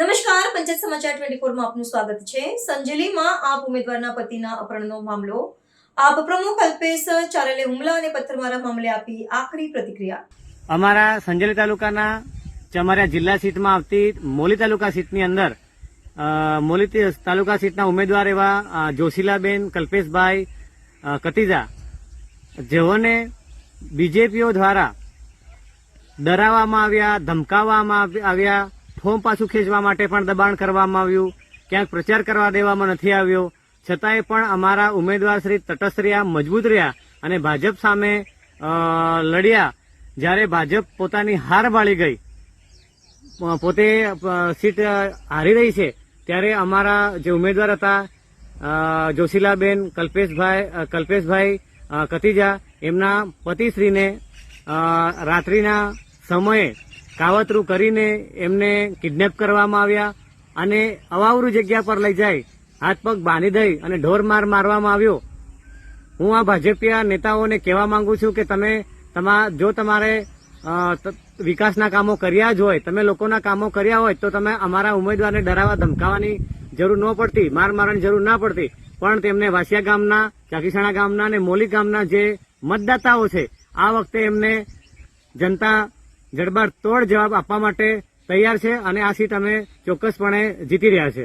નમસ્કાર, પંચાયત સમાચાર 24 માં આપનું સ્વાગત છે। સંજેલીમાં આપ ઉમેદવારના પતિના અપહરણનો મામલો। આપ પ્રમુખ અલ્પેશ ચારેલે હુમલા અને પથ્થરમારા મામલે આપી આખરી પ્રતિક્રિયા। અમારા સંજેલી તાલુકાના ચમારિયા જિલ્લા સીટમાં આવતી મોલી તાલુકા સીટની અંદર મોલી તાલુકા સીટના ઉમેદવાર એવા જોશીલાબેન કલ્પેશભાઈ કતીજા, જેઓને બીજેપીઓ દ્વારા ડરાવવામાં આવ્યા, ધમકાવવામાં આવ્યા, ફોર્મ પાછું ખેંચવા માટે પણ દબાણ કરવામાં આવ્યું, ક્યાંક પ્રચાર કરવા દેવામાં નથી આવ્યો, છતાંય પણ અમારા ઉમેદવાર શ્રી તટસ્થ રહ્યા, મજબૂત રહ્યા અને ભાજપ સામે લડ્યા। જ્યારે ભાજપ પોતાની હાર વાળી ગઈ, પોતે સીટ હારી રહી છે, ત્યારે અમારા જે ઉમેદવાર હતા જોશીલાબેન કલ્પેશભાઈ કતીજા, એમના પતિશ્રીને રાત્રિના સમયે કાવતરું કરીને એમને કિડનેપ કરવામાં આવ્યા અને અવાવરૂ જગ્યા પર લઈ જાય હાથ પગ બાંધી દઈ અને ઢોર માર મારવામાં આવ્યો। હું આ ભાજપીય નેતાઓને કહેવા માંગુ છું કે તમે જો તમારે વિકાસના કામો કર્યા જ હોય, તમે લોકોના કામો કર્યા હોય, તો તમે અમારા ઉમેદવારને ડરાવવા ધમકાવવાની જરૂર ન પડતી, માર મારવાની જરૂર ના પડતી, પણ તેમને વાસિયા ગામના, ચાકીસાણા ગામના અને મોલી ગામના જે મતદાતાઓ છે, આ વખતે એમને જનતા જડબાતોડ જવાબ આપવા માટે તૈયાર છે અને આ સીટ અમે ચોક્કસપણે જીતી રહ્યા છે।